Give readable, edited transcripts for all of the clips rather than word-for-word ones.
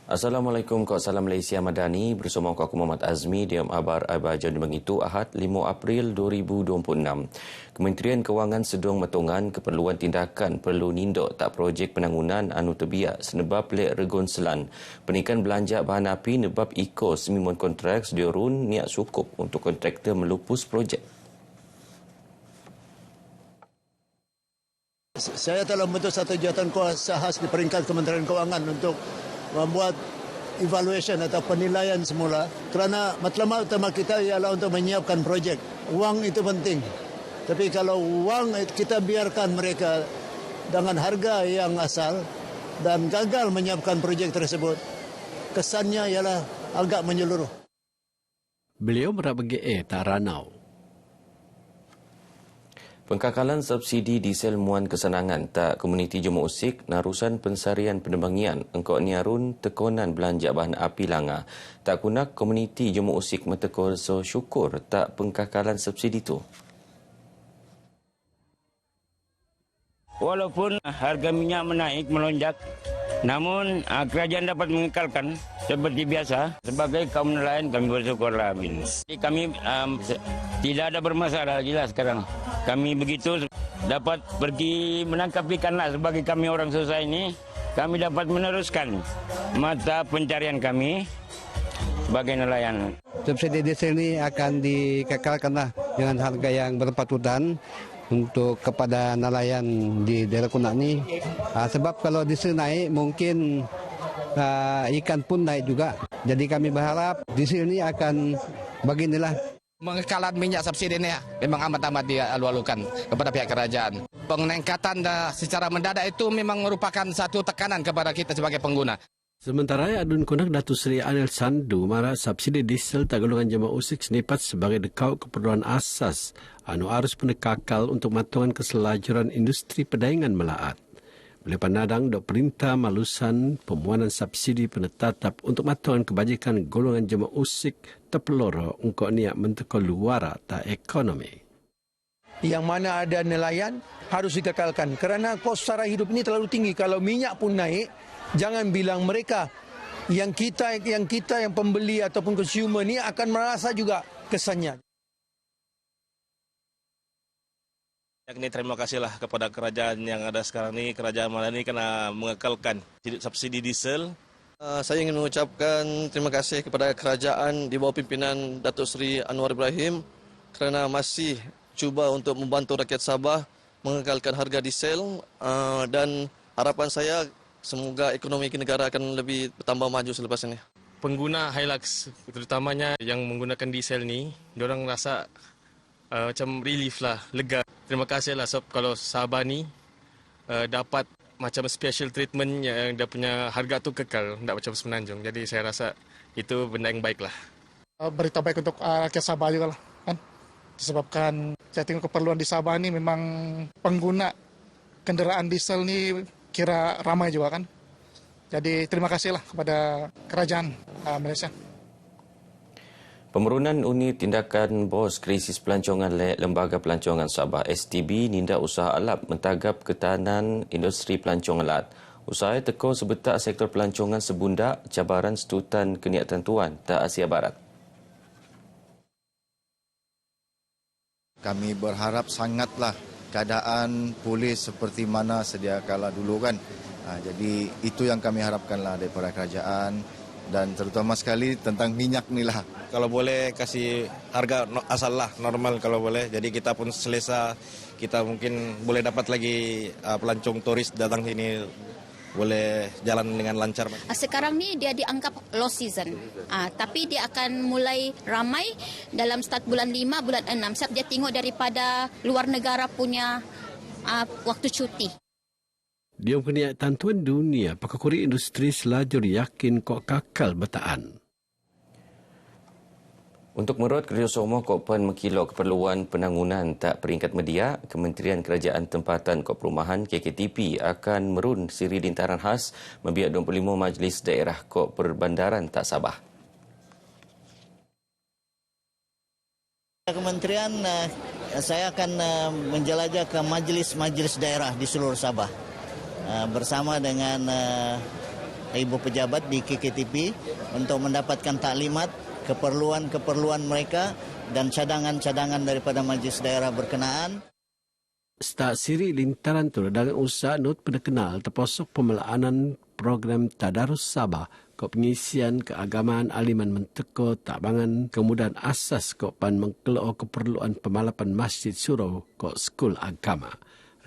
Assalamualaikum, Kak Salam Malaysia Madani. Bersama aku Muhammad Azmi, Diam Abar Abajan Mengitu Ahad 5 April 2026. Kementerian Kewangan sedang metongan keperluan tindakan perlu nindok tak projek penangunan anu terbiak senebab lek regon selan. Penikan belanja bahan api nebab iko semimun kontrak sediorun niat sukup untuk kontraktor melupus projek. Saya telah membentuk satu jawatan kuasa khas di peringkat Kementerian Kewangan untuk membuat evaluation atau penilaian semula kerana matlamat utama kita ialah untuk menyiapkan projek. Wang itu penting. Tapi kalau wang kita biarkan mereka dengan harga yang asal dan gagal menyiapkan projek tersebut, kesannya ialah agak menyeluruh. Beliau berabagi tak ranau. Pengkakalan subsidi diesel muan kesenangan tak komuniti Jemaah Usik narusan pensarian penerbangian engkau niarun tekonan belanja bahan api langa. Tak kunak komuniti Jemaah Usik metekor so syukur tak pengkakalan subsidi itu. Walaupun harga minyak menaik melonjak, namun kerajaan dapat mengekalkan seperti biasa. Sebagai kaum nelayan kami bersyukurlah. Kami tidak ada bermasalah jelas sekarang. Kami begitu dapat pergi menangkap ikan lah sebagai kami orang susah ini. Kami dapat meneruskan mata pencarian kami sebagai nelayan. Subsidi diesel ini akan dikekalkanlah dengan harga yang berpatutan untuk kepada nelayan di daerah Kunak ini. Sebab kalau diesel naik mungkin ikan pun naik juga. Jadi kami berharap diesel ini akan beginilah. Mengekalan minyak subsidi ini memang amat-amat dialu-alukan kepada pihak kerajaan. Peningkatan secara mendadak itu memang merupakan satu tekanan kepada kita sebagai pengguna. Sementara Adun Kunak Datuk Seri Anil Sandu marah subsidi diesel tak golongan Jemaah Usik senipat sebagai dekau keperluan asas anu harus penekakal untuk matungan keselajuran industri perdagangan melaat. Beliau panadang dok perintah malusan pemuanan subsidi penetatap untuk matungan kebajikan golongan Jemaah Usik terpeloro untuk niat mentekol luara tak ekonomi. Yang mana ada nelayan harus dikekalkan kerana kos sara hidup ini terlalu tinggi. Kalau minyak pun naik, jangan bilang mereka yang kita yang pembeli ataupun consumer ni akan merasa juga kesannya. Terima kasihlah kepada kerajaan yang ada sekarang ini, kerajaan Madani kena mengekalkan subsidi diesel. Saya ingin mengucapkan terima kasih kepada kerajaan di bawah pimpinan Datuk Seri Anwar Ibrahim kerana masih cuba untuk membantu rakyat Sabah mengekalkan harga diesel dan harapan saya semoga ekonomi negara akan lebih bertambah maju selepas ini. Pengguna Hilux terutamanya yang menggunakan diesel ni, diorang rasa macam relief lah, lega. Terima kasih lah sebab kalau Sabah ni dapat macam special treatment yang dia punya harga tu kekal, tak macam Semenanjung. Jadi saya rasa itu benda yang baik lah. Berita baik untuk rakyat Sabah juga lah, kan? Disebabkan saya tengok keperluan di Sabah ni memang pengguna kenderaan diesel ni kira ramai juga kan. Jadi terima kasihlah kepada kerajaan Malaysia. Pemerunan Unit Tindakan Bos Krisis Pelancongan Lembaga Pelancongan Sabah STB nindak usaha alap mentagap ketahanan industri pelancongan lat. Usaha teko sebetak sektor pelancongan sebundak cabaran setutan keniatan tuan tak Asia Barat. Kami berharap sangatlah keadaan pulih seperti mana sedia kala dulu kan. Jadi itu yang kami harapkanlah daripada kerajaan dan terutama sekali tentang minyak ni lah. Kalau boleh kasih harga asal lah, normal kalau boleh. Jadi kita pun selesa, kita mungkin boleh dapat lagi pelancong turis datang sini, boleh jalan dengan lancar. Sekarang ni dia dianggap low season, tapi dia akan mulai ramai dalam start bulan 5, bulan 6. Sebab dia tengok daripada luar negara punya waktu cuti. Dia punya tantuan dunia, pakakuri industri selajur yakin kok kakal bertahan. Untuk merot kerjasama Kopan Mekilok keperluan penangunan tak peringkat media, Kementerian Kerajaan Tempatan Kop Perumahan KKTP akan merun siri lintaran khas membiak 25 Majlis Daerah Kop Perbandaran tak Sabah. Kementerian saya akan menjelajah ke majlis-majlis daerah di seluruh Sabah bersama dengan ibu pejabat di KKTP untuk mendapatkan taklimat keperluan-keperluan mereka dan cadangan-cadangan daripada majlis daerah berkenaan. Stak siri lintaran tu dagang usaha not pada kenal terposok pemelaanan program Tadarus Sabah ko pengisian keagamaan aliman menteko tabangan kemudahan asas ko pan mengkeloo keperluan pemalapan masjid surau ko skul agama.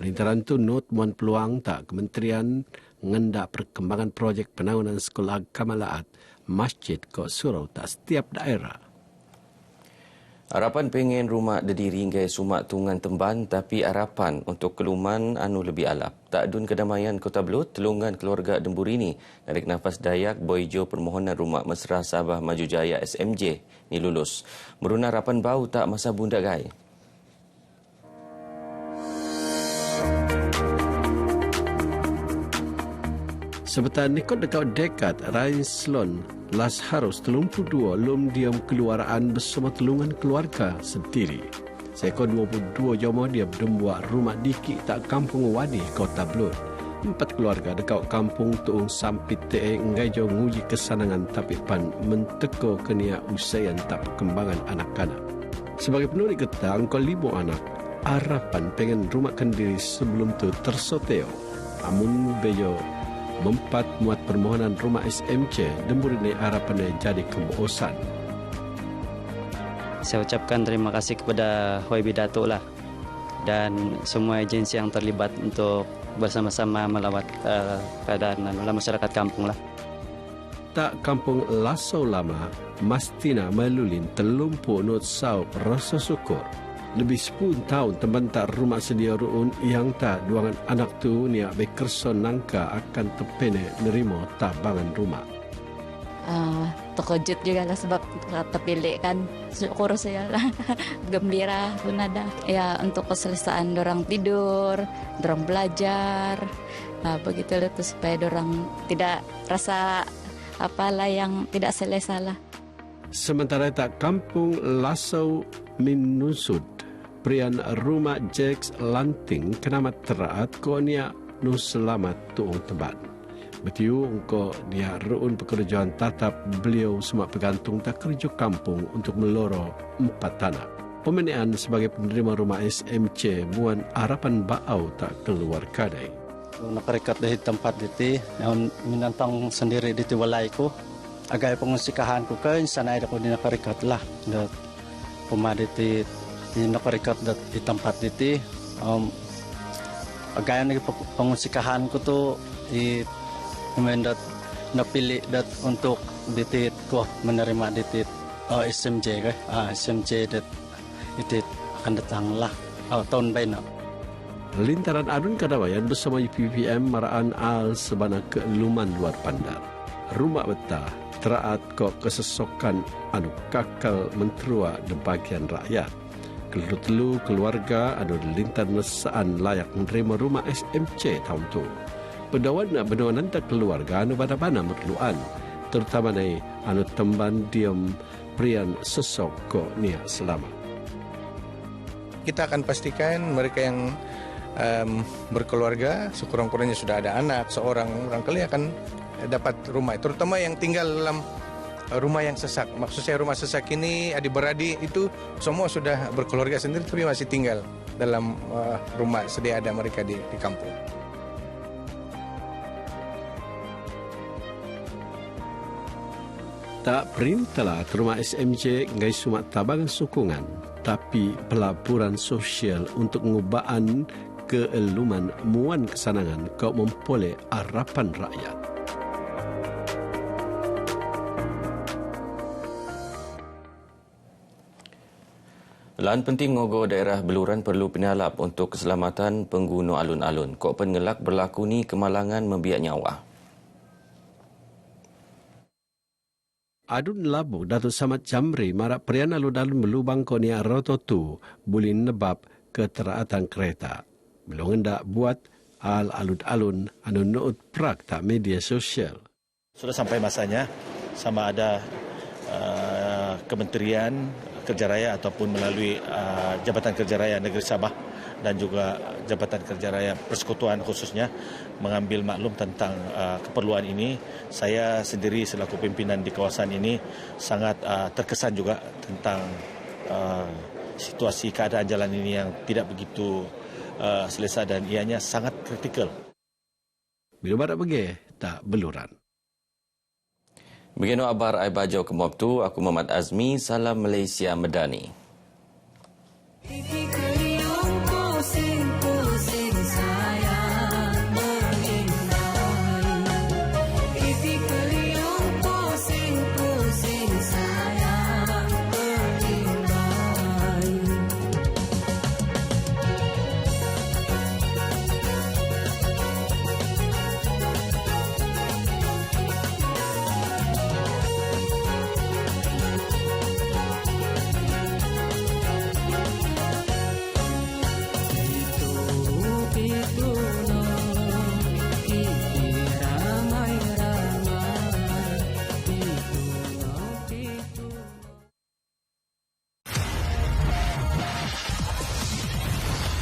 Lintaran tu not muan peluang tak kementerian ngendak perkembangan projek penanganan skul agama laat masjid ko surau tak setiap daerah. Harapan pengen rumah berdiri hingga sumak tungan temban tapi harapan untuk keluman anu lebih alap. Tak dun kedamaian Kota Belud, telungan keluarga Demburini narik nafas Dayak boijo permohonan rumah mesra Sabah Maju Jaya SMJ ni lulus. Meruna harapan bau tak masa bunda gai. Sebentar nikot dekat dekat Ryan Sloan Las Harus 32 lum diam keluaraan bersama telungan keluarga sendiri. Seekor 22 jomo dia berbuat rumah diki tak kampung Wadi Kota Belud. 4 keluarga dekat kampung Tuung Sampit Te engai jo nguji kesanangan tapi pan menteko kenia usian tak perkembangan anak-anak. Sebagai penulis getang ko 5 anak harapan pengen rumahkan diri sebelum tu tersoteo. Amun bejo mempat muat permohonan rumah SMC Demburini harapannya jadi kemuosan. Saya ucapkan terima kasih kepada Hoibi Datuk lah dan semua agensi yang terlibat untuk bersama-sama melawat keadaan masyarakat kampung lah. Tak kampung Lasau Lama, Mastina Melulin telumpu not saup rasa syukur. Lebih 10 tahun teman-tak rumah sedia ruun yang tak duangan anak tu niak bekerson nangka akan tepene nerimo tabangan rumah. Terkejut juga lah sebab terpilih kan. Syukur saya lah. Gembira pun ada. Ya untuk keselesaan dorang tidur, dorang belajar. Begitu lah tu supaya dorang tidak rasa apalah yang tidak selesa lah. Sementara tak kampung Lasau Minusud, Prian rumah Jeks Lanting kenamat teraat ko niya nu selamat tuong teban. Betiu engko dia ruun pekerjaan tatap beliau semak pegantung tak kerja kampung untuk meloro 4 tanah. Pemenean sebagai penerima rumah SMC muan harapan baau tak keluar kadai. Nakarikat dari tempat diti yang minantang sendiri diti walaiku agak pengusikahan ko kan sana ada ko nakarikat lah. Pemaditi di nakarikat di tempat diti agak yang pengusikahan ko tu di mendat napili dat untuk ditit ko menerima ditit SMJ ke SMJ dat itu akan datang lah tahun baina. Lintaran adun Kadawayan bersama UPPM maraan al sebana ke luman luar pandar. Rumah betah teraat kok kesesokan anu kakal menterua di bagian rakyat. Kelulu keluarga anu lintar mesaan layak menerima rumah SMC tahun tu. Bedawan tak keluarga anu bana-bana merluan. Terutama ni anu temban diam prian sesok ko nia selamat. Kita akan pastikan mereka yang berkeluarga, sekurang-kurangnya sudah ada anak, seorang orang kali akan dapat rumah. Terutama yang tinggal dalam rumah yang sesak. Maksud saya rumah sesak ini adik-beradik itu semua sudah berkeluarga sendiri tapi masih tinggal dalam rumah sedia ada mereka di kampung. Tak perintahlah rumah SMJ ngai sumat tabangan sokongan, tapi pelaburan sosial untuk ngubaan keeluman muan kesanangan kau mempoleh harapan rakyat. Lan penting ngogo daerah Beluran perlu penalap untuk keselamatan pengguna alun-alun. Kok pengelak berlaku ni kemalangan membiak nyawa. Adun Labu Datuk Samad Jamri marak prian alun-alun melubang konia roto tu bulin nebab keteraatan kereta. Belum hendak buat alun-alun anu nuut prak tak media sosial. Sudah sampai masanya sama ada Kementerian Kerja Raya ataupun melalui Jabatan Kerja Raya Negeri Sabah dan juga Jabatan Kerja Raya Persekutuan khususnya mengambil maklum tentang keperluan ini. Saya sendiri selaku pimpinan di kawasan ini sangat terkesan juga tentang situasi keadaan jalan ini yang tidak begitu selesa dan ianya sangat kritikal. Bila barat pergi, tak beluran. Begini abar ai bajau ke waktu, aku Muhammad Azmi, salam Malaysia Medani.